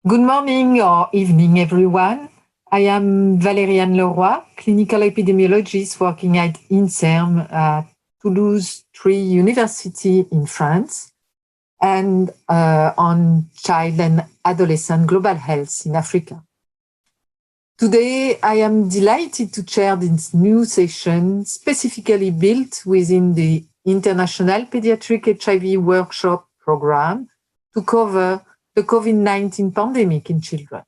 Good morning or evening, everyone. I am Valériane Leroy, clinical epidemiologist working at INSERM at Toulouse 3 University in France and on child and adolescent global health in Africa. Today, I am delighted to chair this new session specifically built within the International Pediatric HIV Workshop Program to cover the COVID-19 pandemic in children.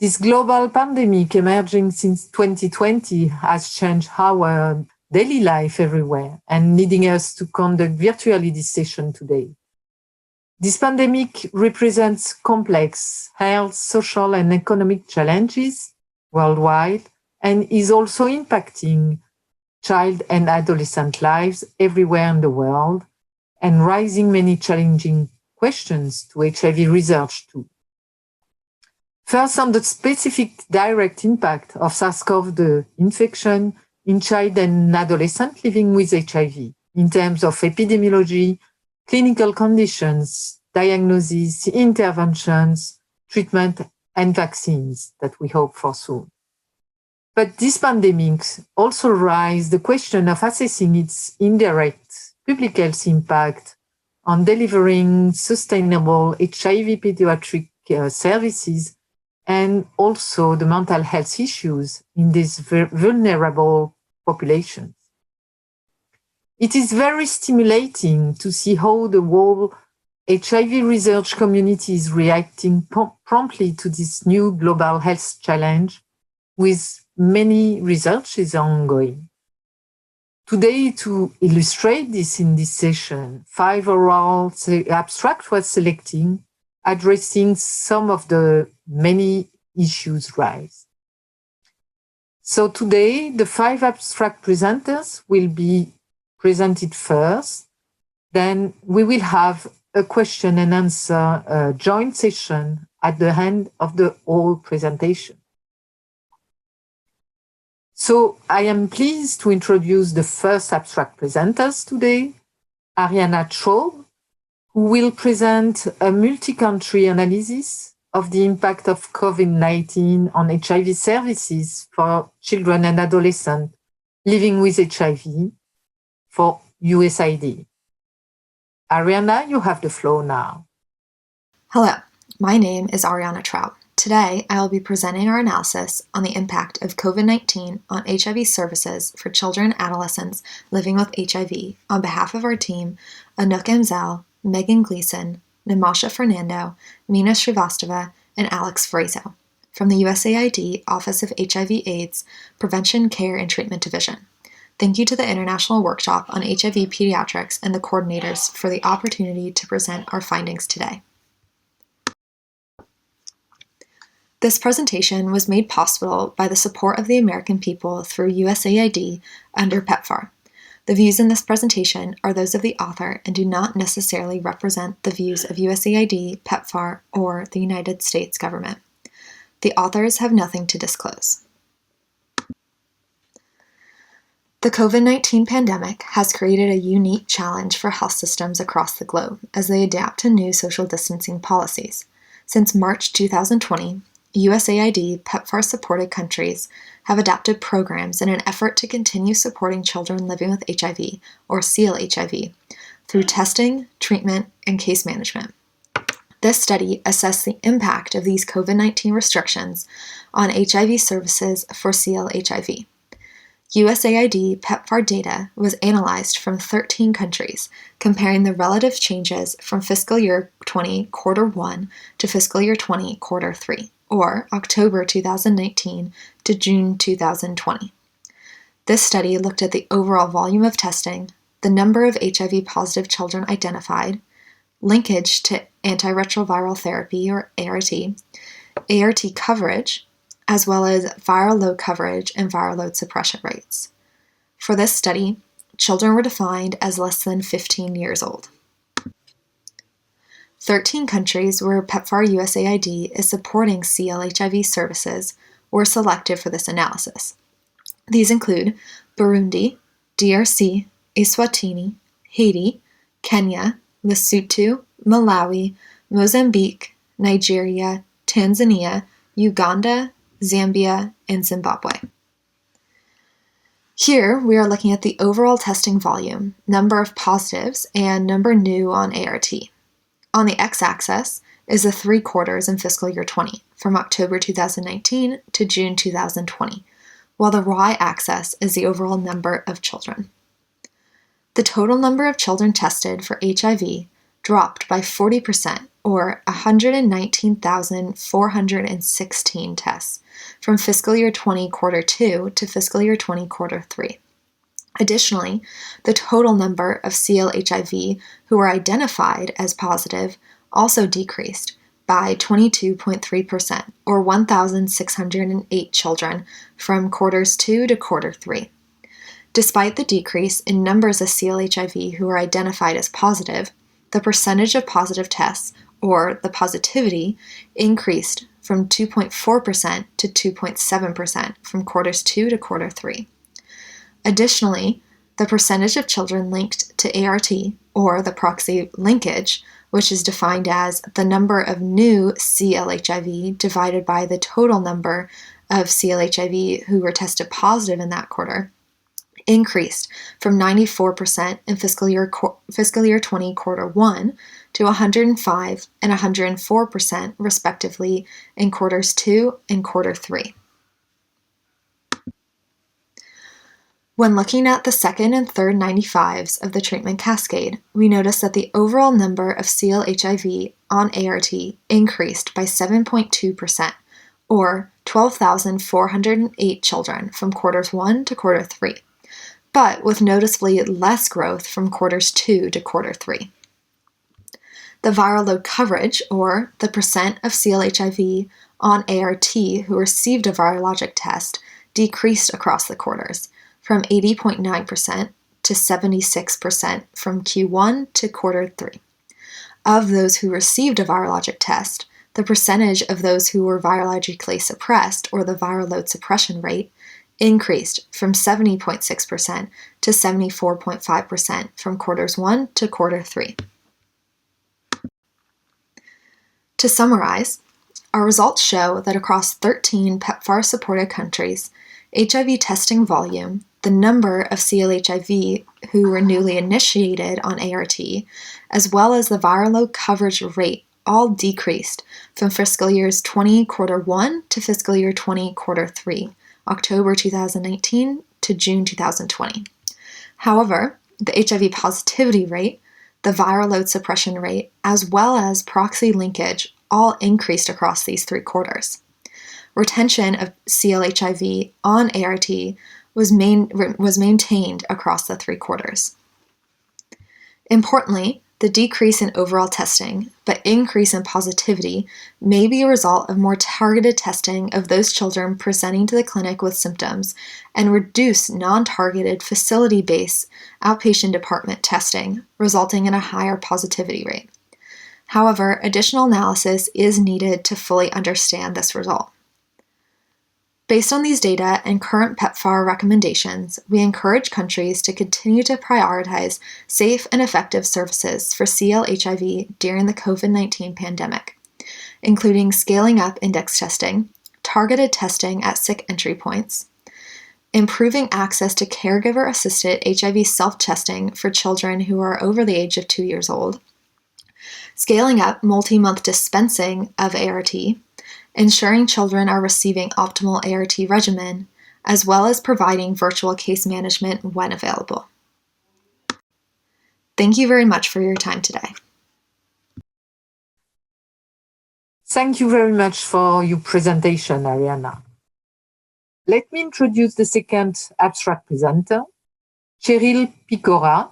This global pandemic emerging since 2020 has changed our daily life everywhere and leading us to conduct virtually this session today. This pandemic represents complex health, social, and economic challenges worldwide and is also impacting child and adolescent lives everywhere in the world and raising many challenging questions to HIV research too. First, on the specific direct impact of SARS-CoV-2 infection in child and adolescent living with HIV in terms of epidemiology, clinical conditions, diagnosis, interventions, treatment, and vaccines that we hope for soon. But this pandemic also raised the question of assessing its indirect public health impact on delivering sustainable HIV pediatric services and also the mental health issues in these vulnerable populations. It is very stimulating to see how the whole HIV research community is reacting promptly to this new global health challenge, with many researches ongoing. Today, to illustrate this in this session, 5 oral abstracts were selected, addressing some of the many issues raised. So today, the 5 abstract presenters will be presented first. Then we will have a question and answer joint session at the end of the whole presentation. So I am pleased to introduce the first abstract presenters today, Ariana Traub, who will present a multi-country analysis of the impact of COVID-19 on HIV services for children and adolescents living with HIV for USAID. Ariana, you have the floor now. Hello, my name is Ariana Traub. Today, I will be presenting our analysis on the impact of COVID-19 on HIV services for children and adolescents living with HIV on behalf of our team, Anouk Amzel, Megan Gleason, Nimasha Fernando, Mina Srivastava, and Alex Frazo from the USAID Office of HIV/AIDS Prevention, Care, and Treatment Division. Thank you to the International Workshop on HIV Pediatrics and the coordinators for the opportunity to present our findings today. This presentation was made possible by the support of the American people through USAID under PEPFAR. The views in this presentation are those of the author and do not necessarily represent the views of USAID, PEPFAR, or the United States government. The authors have nothing to disclose. The COVID-19 pandemic has created a unique challenge for health systems across the globe as they adapt to new social distancing policies. Since March 2020, USAID PEPFAR-supported countries have adapted programs in an effort to continue supporting children living with HIV, or CLHIV, through testing, treatment, and case management. This study assessed the impact of these COVID-19 restrictions on HIV services for CLHIV. USAID PEPFAR data was analyzed from 13 countries, comparing the relative changes from fiscal year 20 quarter 1 to fiscal year 20 quarter 3, or October 2019 to June 2020. This study looked at the overall volume of testing, the number of HIV-positive children identified, linkage to antiretroviral therapy, or ART, ART coverage, as well as viral load coverage and viral load suppression rates. For this study, children were defined as less than 15 years old. 13 countries where PEPFAR USAID is supporting CLHIV services were selected for this analysis. These include Burundi, DRC, Eswatini, Haiti, Kenya, Lesotho, Malawi, Mozambique, Nigeria, Tanzania, Uganda, Zambia, and Zimbabwe. Here, we are looking at the overall testing volume, number of positives, and number new on ART. On the x-axis is the 3 quarters in fiscal year 20, from October 2019 to June 2020, while the y-axis is the overall number of children. The total number of children tested for HIV dropped by 40%, or 119,416 tests, from fiscal year 20 quarter 2 to fiscal year 20 quarter 3. Additionally, the total number of CLHIV who were identified as positive also decreased by 22.3%, or 1,608 children, from quarters 2 to quarter 3. Despite the decrease in numbers of CLHIV who were identified as positive, the percentage of positive tests, or the positivity, increased from 2.4% to 2.7% from quarters 2 to quarter 3. Additionally, the percentage of children linked to ART, or the proxy linkage, which is defined as the number of new CLHIV divided by the total number of CLHIV who were tested positive in that quarter, increased from 94% in fiscal year 20 quarter 1 to 105 and 104% respectively in quarters 2 and quarter 3. When looking at the second and third 95s of the treatment cascade, we notice that the overall number of CLHIV on ART increased by 7.2%, or 12,408 children from quarters 1 to quarter 3, but with noticeably less growth from quarters 2 to quarter 3. The viral load coverage, or the percent of CLHIV on ART who received a virologic test, decreased across the quarters, from 80.9% to 76% from Q1 to quarter 3. Of those who received a virologic test, the percentage of those who were virologically suppressed, or the viral load suppression rate, increased from 70.6% to 74.5% from quarters 1 to quarter 3. To summarize, our results show that across 13 PEPFAR-supported countries, HIV testing volume, the number of CLHIV who were newly initiated on ART, as well as the viral load coverage rate all decreased from fiscal years 20 quarter 1 to fiscal year 20 quarter 3, October 2019 to June 2020. However, the HIV positivity rate, the viral load suppression rate, as well as proxy linkage all increased across these 3 quarters. Retention of CLHIV on ART was maintained across the 3 quarters. Importantly, the decrease in overall testing, but increase in positivity, may be a result of more targeted testing of those children presenting to the clinic with symptoms and reduce non-targeted facility-based outpatient department testing, resulting in a higher positivity rate. However, additional analysis is needed to fully understand this result. Based on these data and current PEPFAR recommendations, we encourage countries to continue to prioritize safe and effective services for CLHIV during the COVID-19 pandemic, including scaling up index testing, targeted testing at sick entry points, improving access to caregiver-assisted HIV self-testing for children who are over the age of 2 years old, scaling up multi-month dispensing of ART, ensuring children are receiving optimal ART regimen, as well as providing virtual case management when available. Thank you very much for your time today. Thank you very much for your presentation, Ariana. Let me introduce the second abstract presenter. Cheryl Picora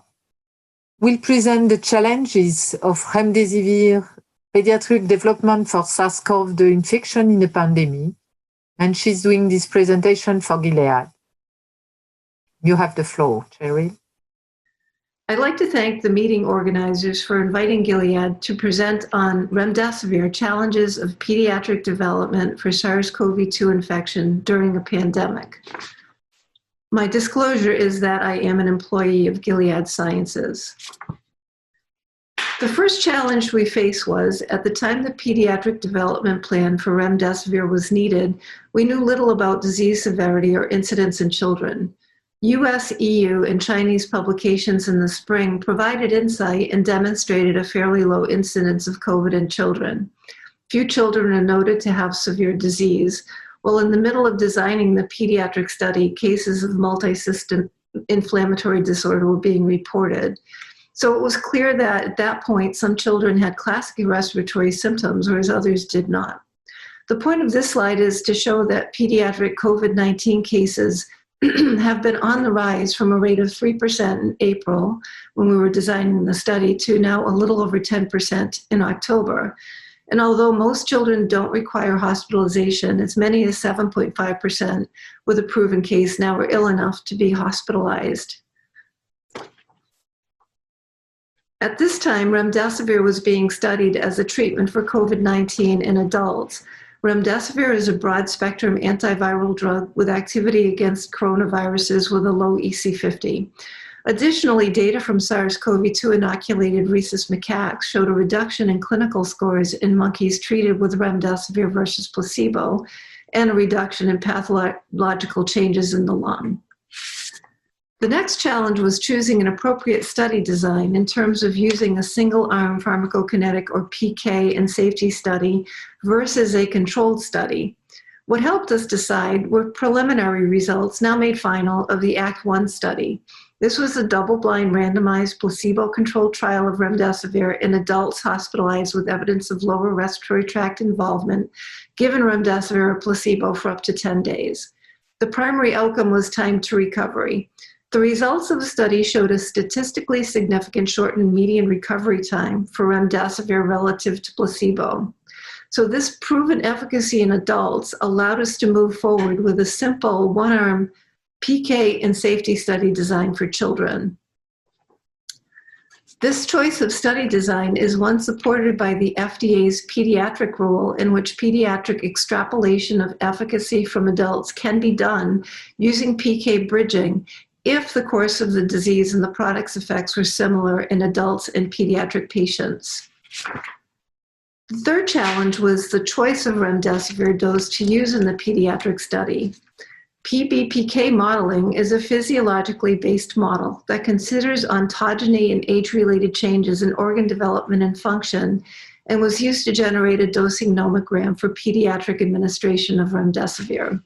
will present the challenges of Remdesivir pediatric development for SARS-CoV-2 infection in a pandemic, and she's doing this presentation for Gilead. You have the floor, Cheryl. I'd like to thank the meeting organizers for inviting Gilead to present on Remdesivir challenges of pediatric development for SARS-CoV-2 infection during a pandemic. My disclosure is that I am an employee of Gilead Sciences. The first challenge we faced was, at the time the pediatric development plan for Remdesivir was needed, we knew little about disease severity or incidence in children. US, EU, and Chinese publications in the spring provided insight and demonstrated a fairly low incidence of COVID in children. Few children are noted to have severe disease, while in the middle of designing the pediatric study, cases of multi-system inflammatory disorder were being reported. So it was clear that at that point, some children had classic respiratory symptoms, whereas others did not. The point of this slide is to show that pediatric COVID-19 cases have been on the rise from a rate of 3% in April, when we were designing the study, to now a little over 10% in October. And although most children don't require hospitalization, as many as 7.5% with a proven case now are ill enough to be hospitalized. At this time, Remdesivir was being studied as a treatment for COVID-19 in adults. Remdesivir is a broad-spectrum antiviral drug with activity against coronaviruses with a low EC50. Additionally, data from SARS-CoV-2 inoculated rhesus macaques showed a reduction in clinical scores in monkeys treated with Remdesivir versus placebo, and a reduction in pathological changes in the lung. The next challenge was choosing an appropriate study design in terms of using a single-arm pharmacokinetic or PK and safety study versus a controlled study. What helped us decide were preliminary results, now made final, of the Act 1 study. This was a double-blind randomized placebo-controlled trial of Remdesivir in adults hospitalized with evidence of lower respiratory tract involvement, given Remdesivir or placebo for up to 10 days. The primary outcome was time to recovery. The results of the study showed a statistically significant shortened median recovery time for Remdesivir relative to placebo. So this proven efficacy in adults allowed us to move forward with a simple one-arm PK and safety study design for children. This choice of study design is one supported by the FDA's pediatric rule, in which pediatric extrapolation of efficacy from adults can be done using PK bridging if the course of the disease and the product's effects were similar in adults and pediatric patients. The third challenge was the choice of Remdesivir dose to use in the pediatric study. PBPK modeling is a physiologically based model that considers ontogeny and age-related changes in organ development and function, and was used to generate a dosing nomogram for pediatric administration of Remdesivir.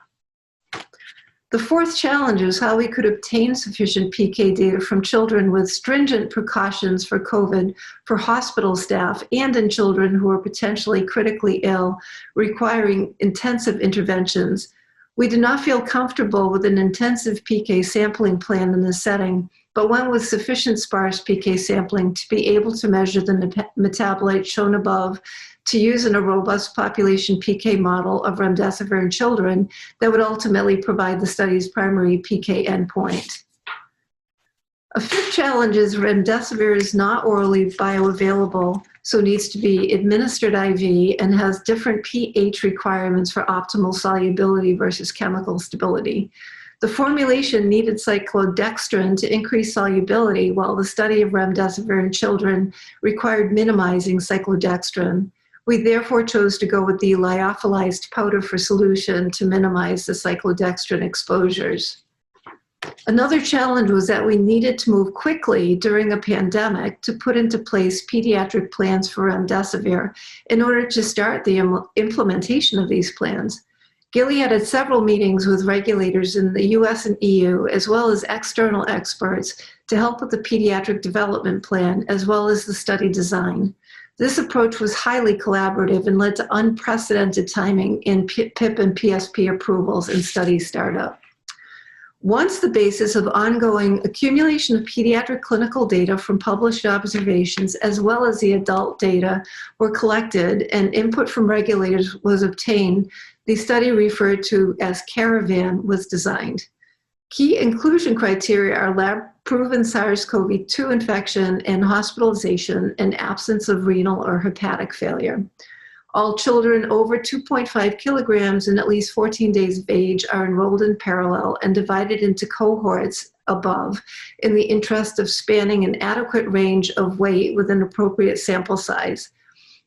The fourth challenge is how we could obtain sufficient PK data from children with stringent precautions for COVID for hospital staff and in children who are potentially critically ill, requiring intensive interventions. We did not feel comfortable with an intensive PK sampling plan in this setting, but went with sufficient sparse PK sampling to be able to measure the metabolite shown above to use in a robust population PK model of Remdesivir in children that would ultimately provide the study's primary PK endpoint. A fifth challenge is Remdesivir is not orally bioavailable, so needs to be administered IV and has different pH requirements for optimal solubility versus chemical stability. The formulation needed cyclodextrin to increase solubility, while the study of Remdesivir in children required minimizing cyclodextrin. We therefore chose to go with the lyophilized powder for solution to minimize the cyclodextrin exposures. Another challenge was that we needed to move quickly during a pandemic to put into place pediatric plans for Remdesivir in order to start the implementation of these plans. Gilead had several meetings with regulators in the US and EU, as well as external experts, to help with the pediatric development plan, as well as the study design. This approach was highly collaborative and led to unprecedented timing in PIP and PSP approvals and study startup. Once the basis of ongoing accumulation of pediatric clinical data from published observations, as well as the adult data, were collected and input from regulators was obtained, the study referred to as CARAVAN was designed. Key inclusion criteria are lab-proven SARS-CoV-2 infection and hospitalization and absence of renal or hepatic failure. All children over 2.5 kilograms and at least 14 days of age are enrolled in parallel and divided into cohorts above in the interest of spanning an adequate range of weight with an appropriate sample size.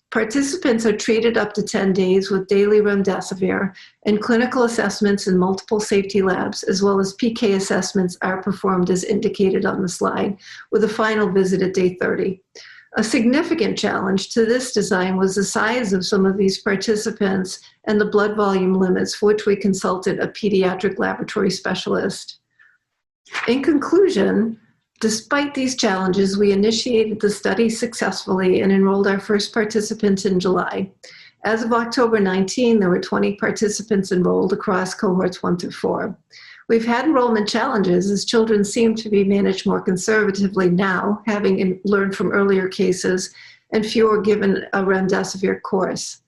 Participants are treated up to 10 days with daily remdesivir, and clinical assessments in multiple safety labs, as well as PK assessments, are performed as indicated on the slide, with a final visit at day 30. A significant challenge to this design was the size of some of these participants and the blood volume limits, for which we consulted a pediatric laboratory specialist. In conclusion, despite these challenges, we initiated the study successfully and enrolled our first participants in July. As of October 19, there were 20 participants enrolled across cohorts 1 through 4. We've had enrollment challenges as children seem to be managed more conservatively now, having learned from earlier cases, and fewer given a remdesivir course.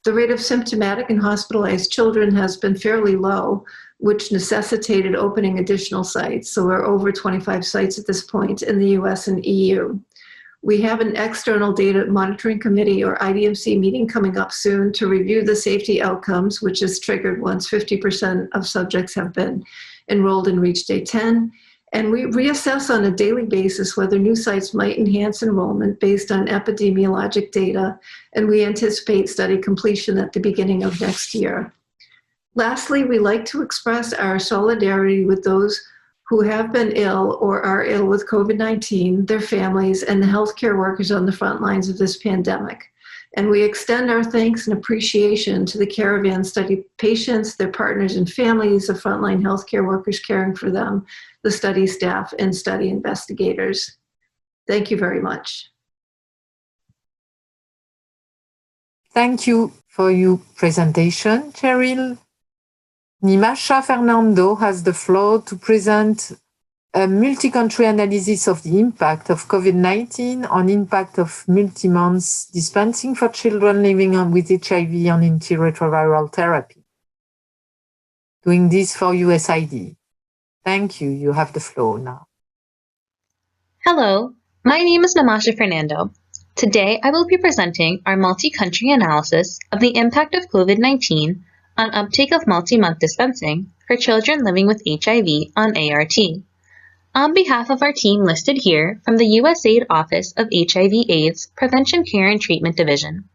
The rate of symptomatic and hospitalized children has been fairly low, which necessitated opening additional sites. So we're over 25 sites at this point in the US and EU. We have an external data monitoring committee, or IDMC, meeting coming up soon to review the safety outcomes, which is triggered once 50% of subjects have been enrolled and reached day 10. And we reassess on a daily basis whether new sites might enhance enrollment based on epidemiologic data, and we anticipate study completion at the beginning of next year. Lastly, we like to express our solidarity with those who have been ill or are ill with COVID-19, their families, and the healthcare workers on the front lines of this pandemic. And we extend our thanks and appreciation to the Caravan study patients, their partners and families, the frontline healthcare workers caring for them, the study staff, and study investigators. Thank you very much. Thank you for your presentation, Cheryl. Nimasha Fernando has the floor to present a multi-country analysis of the impact of COVID-19 on impact of MultiMonth dispensing for children living with HIV on antiretroviral therapy. Doing this for USAID. Thank you. You have the floor now. Hello, my name is Nimasha Fernando. Today I will be presenting our multi-country analysis of the impact of COVID-19 on uptake of MultiMonth dispensing for children living with HIV on ART. On behalf of our team listed here from the USAID Office of HIV/AIDS Prevention Care and Treatment Division.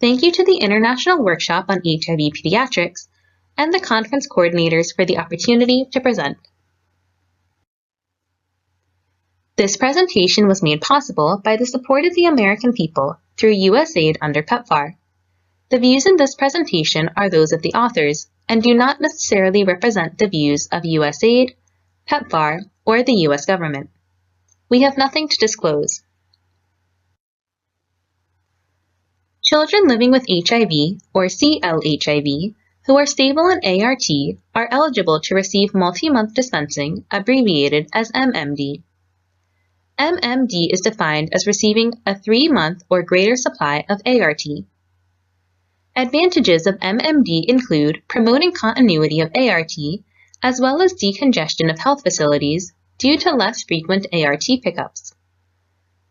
Thank you to the International Workshop on HIV Pediatrics and the conference coordinators for the opportunity to present. This presentation was made possible by the support of the American people through USAID under PEPFAR. The views in this presentation are those of the authors and do not necessarily represent the views of USAID, PEPFAR, or the US government. We have nothing to disclose. Children living with HIV, or CLHIV, who are stable in ART are eligible to receive multi-month dispensing, abbreviated as MMD. MMD is defined as receiving a 3-month or greater supply of ART. Advantages of MMD include promoting continuity of ART, as well as decongestion of health facilities due to less frequent ART pickups.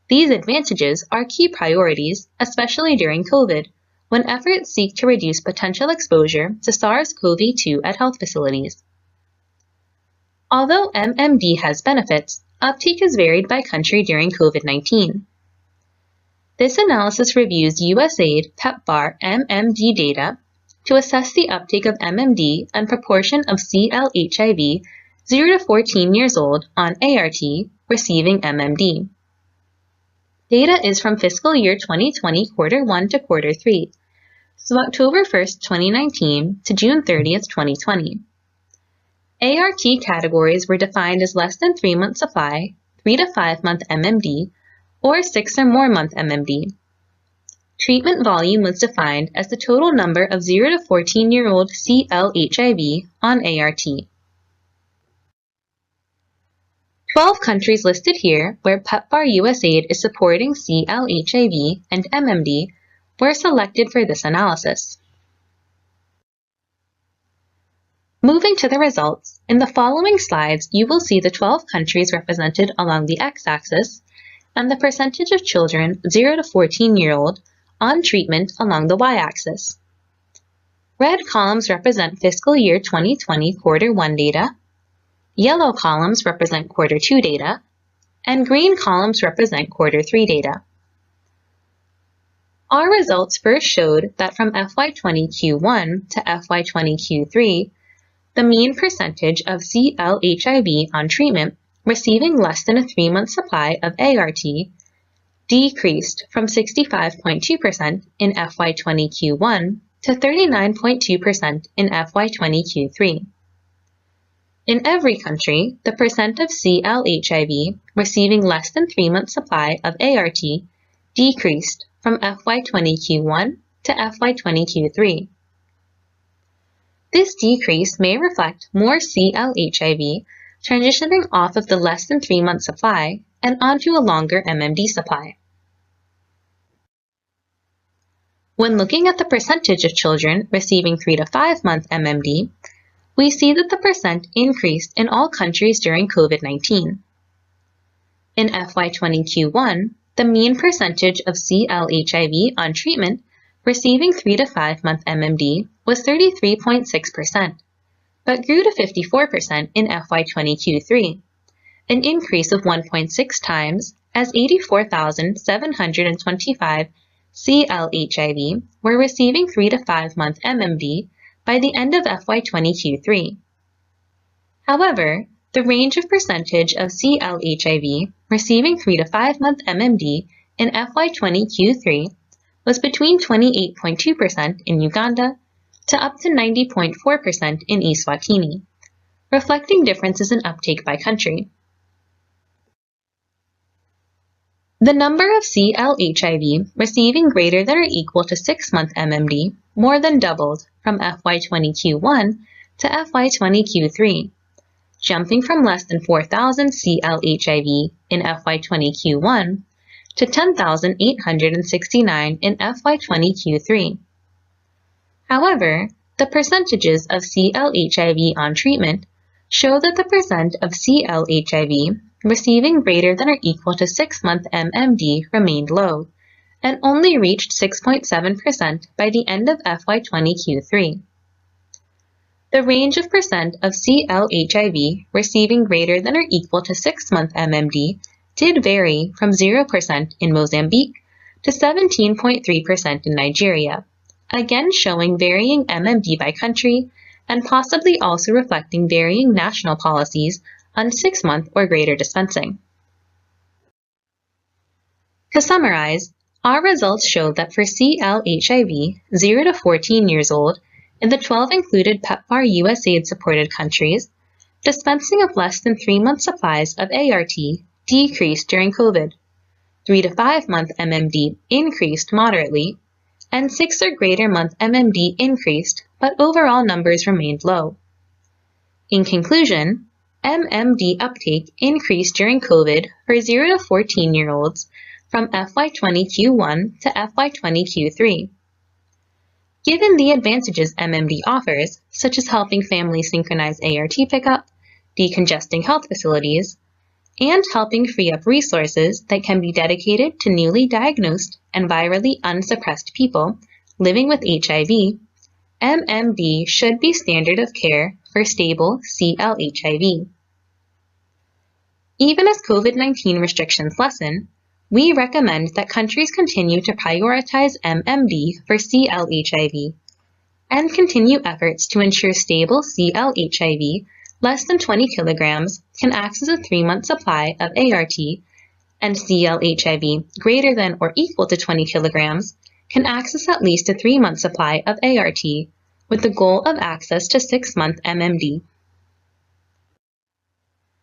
These advantages are key priorities, especially during COVID, when efforts seek to reduce potential exposure to SARS-CoV-2 at health facilities. Although MMD has benefits, uptake is varied by country during COVID-19. This analysis reviews USAID PEPFAR MMD data to assess the uptake of MMD and proportion of CLHIV 0 to 14 years old on ART receiving MMD. Data is from fiscal year 2020 quarter 1 to quarter 3, so October 1st, 2019 to June 30th, 2020. ART categories were defined as less than 3-month supply, 3 to 5-month MMD, or 6 or more month MMD. Treatment volume was defined as the total number of 0 to 14-year-old CLHIV on ART. 12 countries listed here where PEPFAR USAID is supporting CLHIV and MMD were selected for this analysis. Moving to the results, in the following slides you will see the 12 countries represented along the x-axis and the percentage of children 0 to 14-year-old on treatment along the y-axis. Red columns represent fiscal year 2020 quarter 1 data. Yellow columns represent Q2 data, and green columns represent Q3 data. Our results first showed that from FY20 Q1 to FY20 Q3, the mean percentage of CL-HIV on treatment receiving less than a 3-month supply of ART decreased from 65.2% in FY20 Q1 to 39.2% in FY20 Q3. In every country, the percent of CL-HIV receiving less than 3-month supply of ART decreased from FY20 Q1 to FY20 Q3. This decrease may reflect more CL-HIV transitioning off of the less than 3-month supply and onto a longer MMD supply. When looking at the percentage of children receiving 3 to 5-month MMD, we see that the percent increased in all countries during COVID-19. In FY20 Q1, the mean percentage of CL-HIV on treatment receiving 3 to 5-month MMD was 33.6%, but grew to 54% in FY20 Q3, an increase of 1.6 times as 84,725 CL-HIV were receiving 3 to 5-month MMD by the end of FY20 Q3. However, the range of percentage of CL-HIV receiving 3 to 5-month MMD in FY20 Q3 was between 28.2% in Uganda to up to 90.4% in Eswatini, reflecting differences in uptake by country. The number of CL-HIV receiving greater than or equal to 6-month MMD more than doubled from FY20 Q1 to FY20 Q3, jumping from less than 4,000 CL-HIV in FY20 Q1 to 10,869 in FY20 Q3. However, the percentages of CL-HIV on treatment show that the percent of CL-HIV receiving greater than or equal to 6-month MMD remained low and only reached 6.7% by the end of FY20 Q3. The range of percent of CL-HIV receiving greater than or equal to 6-month MMD did vary from 0% in Mozambique to 17.3% in Nigeria, again showing varying MMD by country and possibly also reflecting varying national policies on 6-month or greater dispensing. To summarize, our results show that for CL-HIV 0 to 14 years old in the 12 included PEPFAR USAID supported countries, dispensing of less than 3-month supplies of ART decreased during COVID. 3 to 5-month MMD increased moderately, and 6 or greater month MMD increased, but overall numbers remained low. In conclusion, MMD uptake increased during COVID for 0 to 14-year-olds from FY20 Q1 to FY20 Q3. Given the advantages MMD offers, such as helping families synchronize ART pickup, decongesting health facilities, and helping free up resources that can be dedicated to newly diagnosed and virally unsuppressed people living with HIV, MMD should be standard of care for stable CL-HIV. Even as COVID-19 restrictions lessen, we recommend that countries continue to prioritize MMD for CL-HIV and continue efforts to ensure stable CL-HIV less than 20 kilograms can access a 3-month supply of ART, and CL-HIV greater than or equal to 20 kilograms can access at least a 3-month supply of ART, with the goal of access to 6-month MMD.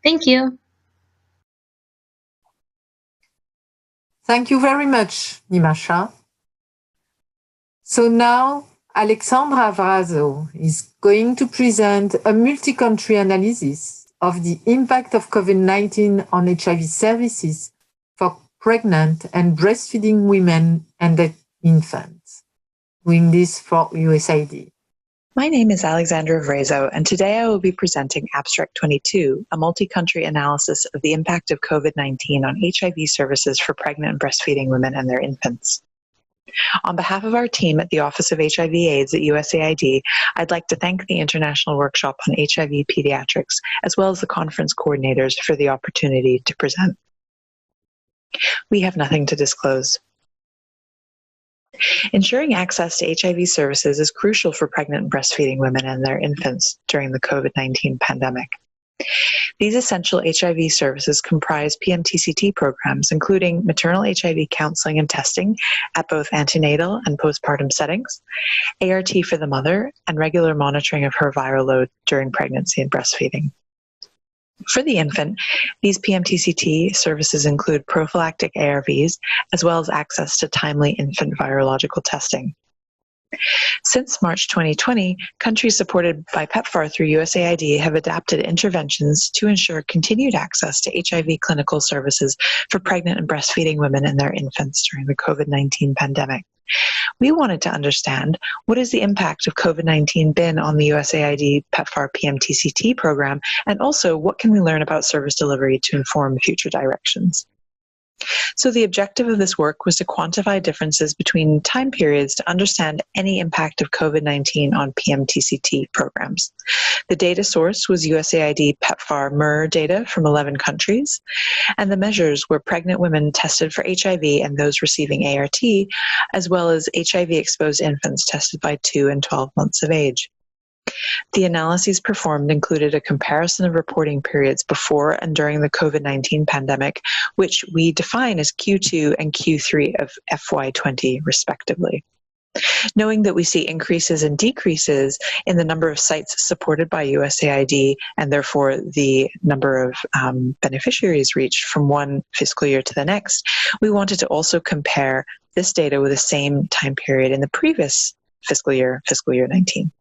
Thank you. Thank you very much, Nimasha. So now, Alexandra Vrazzo is going to present a multi-country analysis of the impact of COVID-19 on HIV services for pregnant and breastfeeding women and their infants, doing this for USAID. My name is Alexandra Vrazzo, and today I will be presenting Abstract 22, a multi-country analysis of the impact of COVID-19 on HIV services for pregnant and breastfeeding women and their infants. On behalf of our team at the Office of HIV/AIDS at USAID, I'd like to thank the International Workshop on HIV Pediatrics, as well as the conference coordinators for the opportunity to present. We have nothing to disclose. Ensuring access to HIV services is crucial for pregnant and breastfeeding women and their infants during the COVID-19 pandemic. These essential HIV services comprise PMTCT programs, including maternal HIV counseling and testing at both antenatal and postpartum settings, ART for the mother, and regular monitoring of her viral load during pregnancy and breastfeeding. For the infant, these PMTCT services include prophylactic ARVs, as well as access to timely infant virological testing. Since March 2020, countries supported by PEPFAR through USAID have adapted interventions to ensure continued access to HIV clinical services for pregnant and breastfeeding women and their infants during the COVID-19 pandemic. We wanted to understand, what has the impact of COVID-19 been on the USAID PEPFAR PMTCT program, and also what can we learn about service delivery to inform future directions? So the objective of this work was to quantify differences between time periods to understand any impact of COVID-19 on PMTCT programs. The data source was USAID PEPFAR MUR data from 11 countries, and the measures were pregnant women tested for HIV and those receiving ART, as well as HIV-exposed infants tested by 2 and 12 months of age. The analyses performed included a comparison of reporting periods before and during the COVID-19 pandemic, which we define as Q2 and Q3 of FY20, respectively. Knowing that we see increases and decreases in the number of sites supported by USAID, and therefore the number of beneficiaries reached from one fiscal year to the next, we wanted to also compare this data with the same time period in the previous fiscal year 19.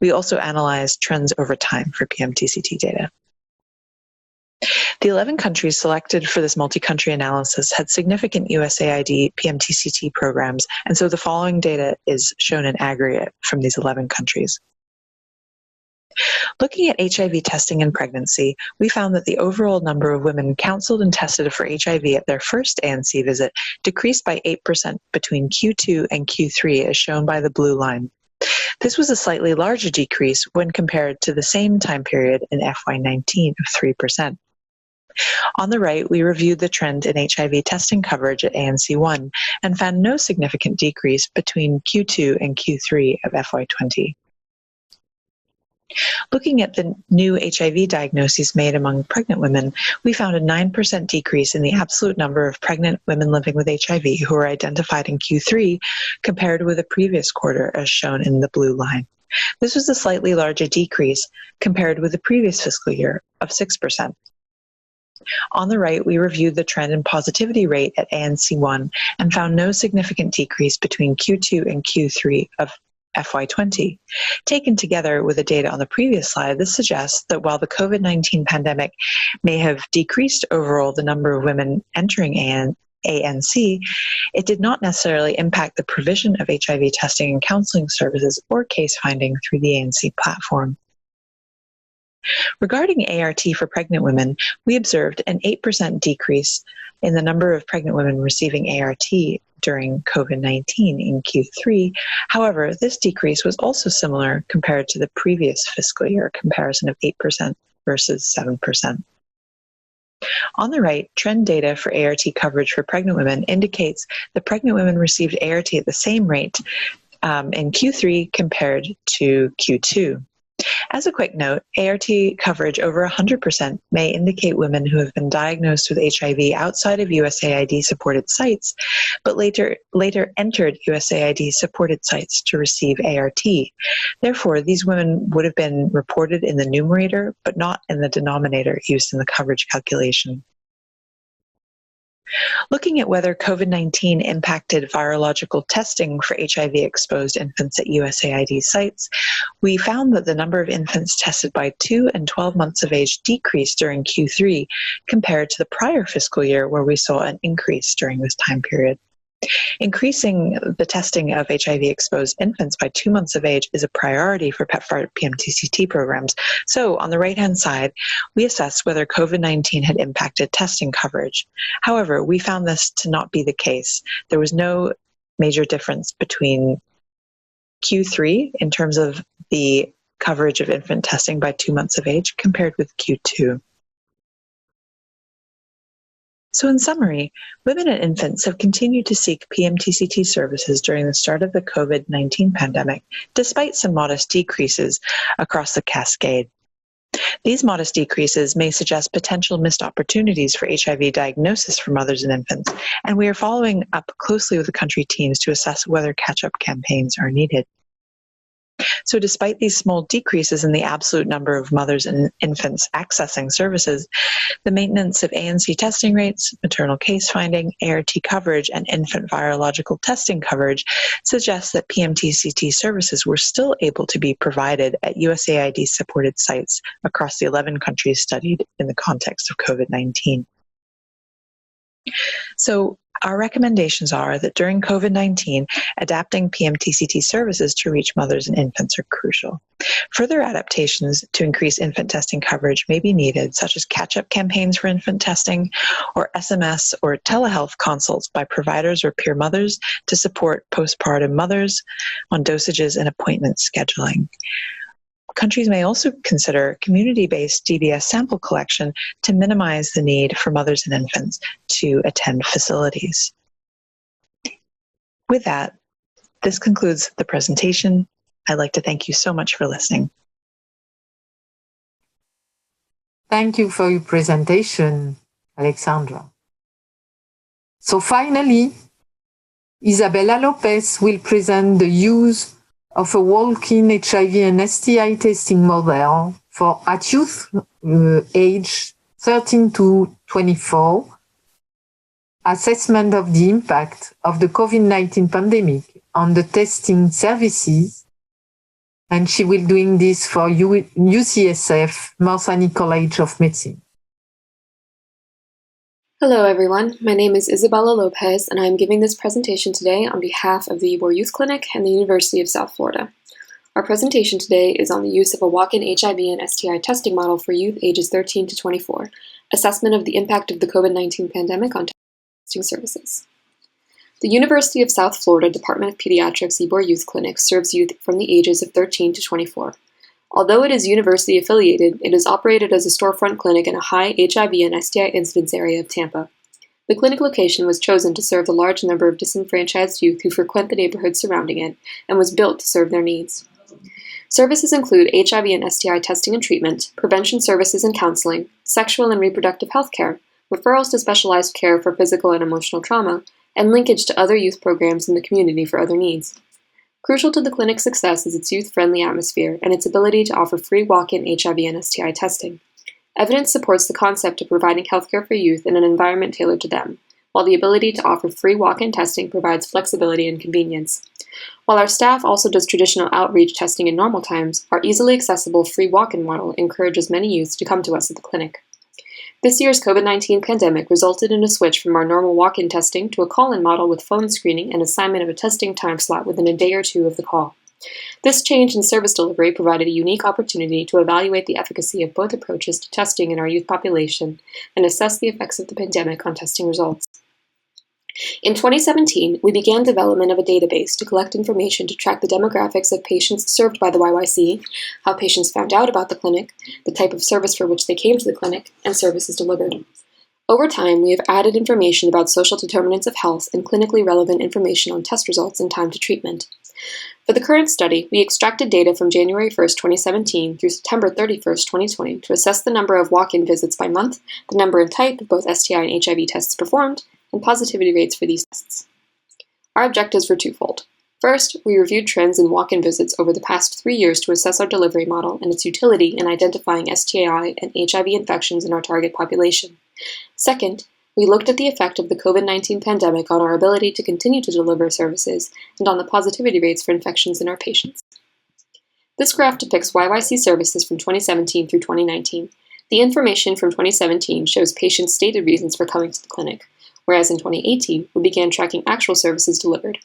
We also analyzed trends over time for PMTCT data. The 11 countries selected for this multi-country analysis had significant USAID PMTCT programs, and so the following data is shown in aggregate from these 11 countries. Looking at HIV testing in pregnancy, we found that the overall number of women counseled and tested for HIV at their first ANC visit decreased by 8% between Q2 and Q3, as shown by the blue line. This was a slightly larger decrease when compared to the same time period in FY19 of 3%. On the right, we reviewed the trend in HIV testing coverage at ANC1 and found no significant decrease between Q2 and Q3 of FY20. Looking at the new HIV diagnoses made among pregnant women, we found a 9% decrease in the absolute number of pregnant women living with HIV who were identified in Q3 compared with the previous quarter, as shown in the blue line. This was a slightly larger decrease compared with the previous fiscal year of 6%. On the right, we reviewed the trend in positivity rate at ANC1 and found no significant decrease between Q2 and Q3 of FY20. Taken together with the data on the previous slide, this suggests that while the COVID-19 pandemic may have decreased overall the number of women entering ANC, it did not necessarily impact the provision of HIV testing and counseling services or case finding through the ANC platform. Regarding ART for pregnant women, we observed an 8% decrease in the number of pregnant women receiving ART during COVID-19 in Q3. However, this decrease was also similar compared to the previous fiscal year comparison of 8% versus 7%. On the right, trend data for ART coverage for pregnant women indicates that pregnant women received ART at the same rate in Q3 compared to Q2. As a quick note, ART coverage over 100% may indicate women who have been diagnosed with HIV outside of USAID-supported sites, but later entered USAID-supported sites to receive ART. Therefore, these women would have been reported in the numerator, but not in the denominator used in the coverage calculation. Looking at whether COVID-19 impacted virological testing for HIV-exposed infants at USAID sites, we found that the number of infants tested by 2 and 12 months of age decreased during Q3 compared to the prior fiscal year, where we saw an increase during this time period. Increasing the testing of HIV-exposed infants by 2 months of age is a priority for PEPFAR PMTCT programs. So on the right-hand side, we assessed whether COVID-19 had impacted testing coverage. However, we found this to not be the case. There was no major difference between Q3 in terms of the coverage of infant testing by 2 months of age compared with Q2. So in summary, women and infants have continued to seek PMTCT services during the start of the COVID-19 pandemic, despite some modest decreases across the cascade. These modest decreases may suggest potential missed opportunities for HIV diagnosis for mothers and infants, and we are following up closely with the country teams to assess whether catch-up campaigns are needed. So despite these small decreases in the absolute number of mothers and infants accessing services, the maintenance of ANC testing rates, maternal case finding, ART coverage, and infant virological testing coverage suggests that PMTCT services were still able to be provided at USAID-supported sites across the 11 countries studied in the context of COVID-19. So our recommendations are that during COVID-19, adapting PMTCT services to reach mothers and infants are crucial. Further adaptations to increase infant testing coverage may be needed, such as catch-up campaigns for infant testing, or SMS or telehealth consults by providers or peer mothers to support postpartum mothers on dosages and appointment scheduling. Countries may also consider community-based DBS sample collection to minimize the need for mothers and infants to attend facilities. With that, this concludes the presentation. I'd like to thank you so much for listening. Thank you for your presentation, Alexandra. So finally, Isabella Lopez will present the use of a walk-in HIV and STI testing model for at youth age 13 to 24, assessment of the impact of the COVID-19 pandemic on the testing services, and she will doing this for UCSF Morsani College of Medicine. Hello everyone, my name is Isabella Lopez and I am giving this presentation today on behalf of the Ybor Youth Clinic and the University of South Florida. Our presentation today is on the use of a walk-in HIV and STI testing model for youth ages 13 to 24, assessment of the impact of the COVID-19 pandemic on testing services. The University of South Florida Department of Pediatrics Ybor Youth Clinic serves youth from the ages of 13 to 24. Although it is university affiliated, it is operated as a storefront clinic in a high HIV and STI incidence area of Tampa. The clinic location was chosen to serve the large number of disenfranchised youth who frequent the neighborhoods surrounding it, and was built to serve their needs. Services include HIV and STI testing and treatment, prevention services and counseling, sexual and reproductive health care, referrals to specialized care for physical and emotional trauma, and linkage to other youth programs in the community for other needs. Crucial to the clinic's success is its youth-friendly atmosphere and its ability to offer free walk-in HIV and STI testing. Evidence supports the concept of providing healthcare for youth in an environment tailored to them, while the ability to offer free walk-in testing provides flexibility and convenience. While our staff also does traditional outreach testing in normal times, our easily accessible free walk-in model encourages many youths to come to us at the clinic. This year's COVID-19 pandemic resulted in a switch from our normal walk-in testing to a call-in model with phone screening and assignment of a testing time slot within a day or two of the call. This change in service delivery provided a unique opportunity to evaluate the efficacy of both approaches to testing in our youth population and assess the effects of the pandemic on testing results. In 2017, we began development of a database to collect information to track the demographics of patients served by the YYC, how patients found out about the clinic, the type of service for which they came to the clinic, and services delivered. Over time, we have added information about social determinants of health and clinically relevant information on test results and time to treatment. For the current study, we extracted data from January 1, 2017 through September 31, 2020 to assess the number of walk-in visits by month, the number and type of both STI and HIV tests performed, and positivity rates for these tests. Our objectives were twofold. First, we reviewed trends in walk-in visits over the past 3 years to assess our delivery model and its utility in identifying STI and HIV infections in our target population. Second, we looked at the effect of the COVID-19 pandemic on our ability to continue to deliver services and on the positivity rates for infections in our patients. This graph depicts YYC services from 2017 through 2019. The information from 2017 shows patients' stated reasons for coming to the clinic, whereas in 2018, we began tracking actual services delivered.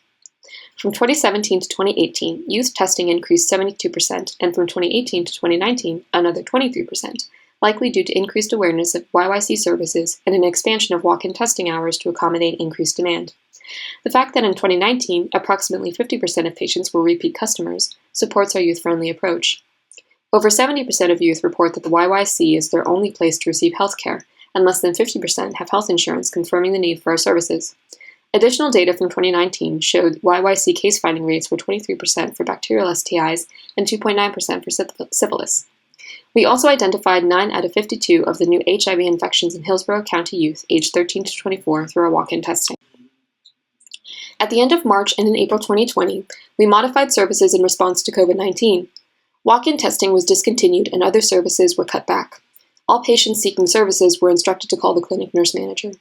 From 2017 to 2018, youth testing increased 72%, and from 2018 to 2019, another 23%, likely due to increased awareness of YYC services and an expansion of walk-in testing hours to accommodate increased demand. The fact that in 2019, approximately 50% of patients were repeat customers supports our youth-friendly approach. Over 70% of youth report that the YYC is their only place to receive health care, and less than 50% have health insurance confirming the need for our services. Additional data from 2019 showed YYC case-finding rates were 23% for bacterial STIs and 2.9% for syphilis. We also identified 9 out of 52 of the new HIV infections in Hillsborough County youth aged 13 to 24 through our walk-in testing. At the end of March and in April 2020, we modified services in response to COVID-19. Walk-in testing was discontinued and other services were cut back. All patients seeking services were instructed to call the clinic nurse manager.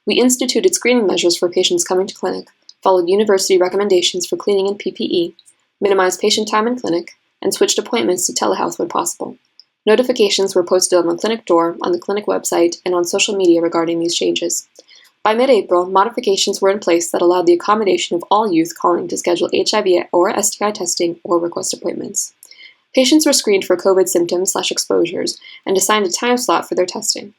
We instituted screening measures for patients coming to clinic, followed university recommendations for cleaning and PPE, minimized patient time in clinic, and switched appointments to telehealth when possible. Notifications were posted on the clinic door, on the clinic website, and on social media regarding these changes. By mid-April, modifications were in place that allowed the accommodation of all youth calling to schedule HIV or STI testing or request appointments. Patients were screened for COVID symptoms/exposures and assigned a time slot for their testing.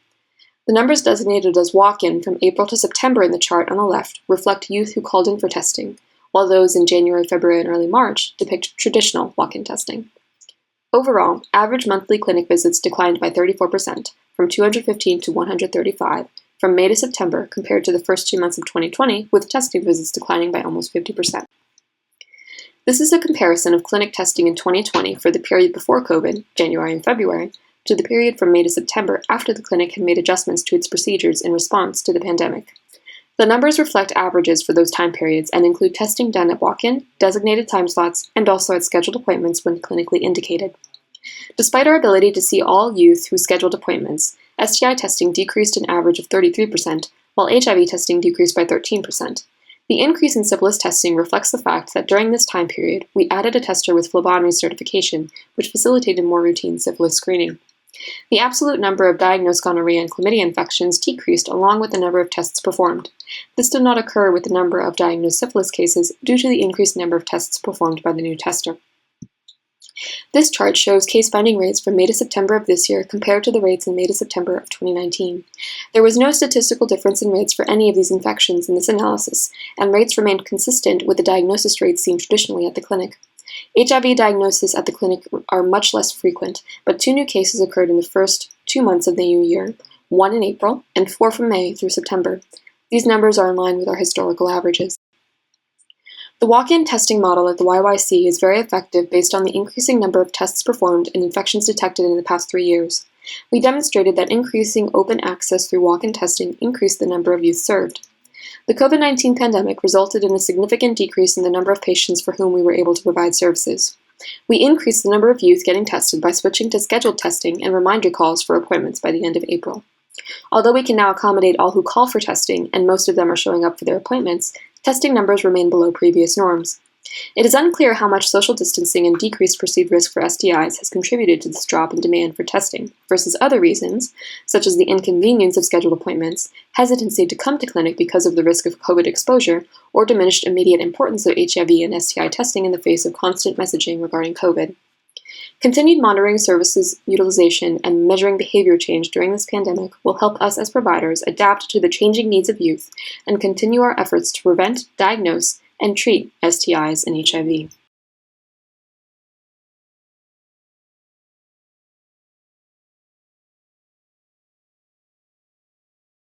The numbers designated as walk-in from April to September in the chart on the left reflect youth who called in for testing, while those in January, February, and early March depict traditional walk-in testing. Overall, average monthly clinic visits declined by 34%, from 215 to 135, from May to September compared to the first 2 months of 2020, with testing visits declining by almost 50%. This is a comparison of clinic testing in 2020 for the period before COVID, January and February, to the period from May to September after the clinic had made adjustments to its procedures in response to the pandemic. The numbers reflect averages for those time periods and include testing done at walk-in, designated time slots, and also at scheduled appointments when clinically indicated. Despite our ability to see all youth who scheduled appointments, STI testing decreased an average of 33%, while HIV testing decreased by 13%. The increase in syphilis testing reflects the fact that during this time period, we added a tester with phlebotomy certification, which facilitated more routine syphilis screening. The absolute number of diagnosed gonorrhea and chlamydia infections decreased along with the number of tests performed. This did not occur with the number of diagnosed syphilis cases due to the increased number of tests performed by the new tester. This chart shows case finding rates from May to September of this year compared to the rates in May to September of 2019. There was no statistical difference in rates for any of these infections in this analysis, and rates remained consistent with the diagnosis rates seen traditionally at the clinic. HIV diagnoses at the clinic are much less frequent, but 2 new cases occurred in the first 2 months of the new year, 1 in April and 4 from May through September. These numbers are in line with our historical averages. The walk-in testing model at the YYC is very effective based on the increasing number of tests performed and infections detected in the past 3 years. We demonstrated that increasing open access through walk-in testing increased the number of youth served. The COVID-19 pandemic resulted in a significant decrease in the number of patients for whom we were able to provide services. We increased the number of youth getting tested by switching to scheduled testing and reminder calls for appointments by the end of April. Although we can now accommodate all who call for testing, and most of them are showing up for their appointments, testing numbers remain below previous norms. It is unclear how much social distancing and decreased perceived risk for STIs has contributed to this drop in demand for testing, versus other reasons, such as the inconvenience of scheduled appointments, hesitancy to come to clinic because of the risk of COVID exposure, or diminished immediate importance of HIV and STI testing in the face of constant messaging regarding COVID. Continued monitoring services utilization and measuring behavior change during this pandemic will help us as providers adapt to the changing needs of youth and continue our efforts to prevent, diagnose, and treat STIs and HIV.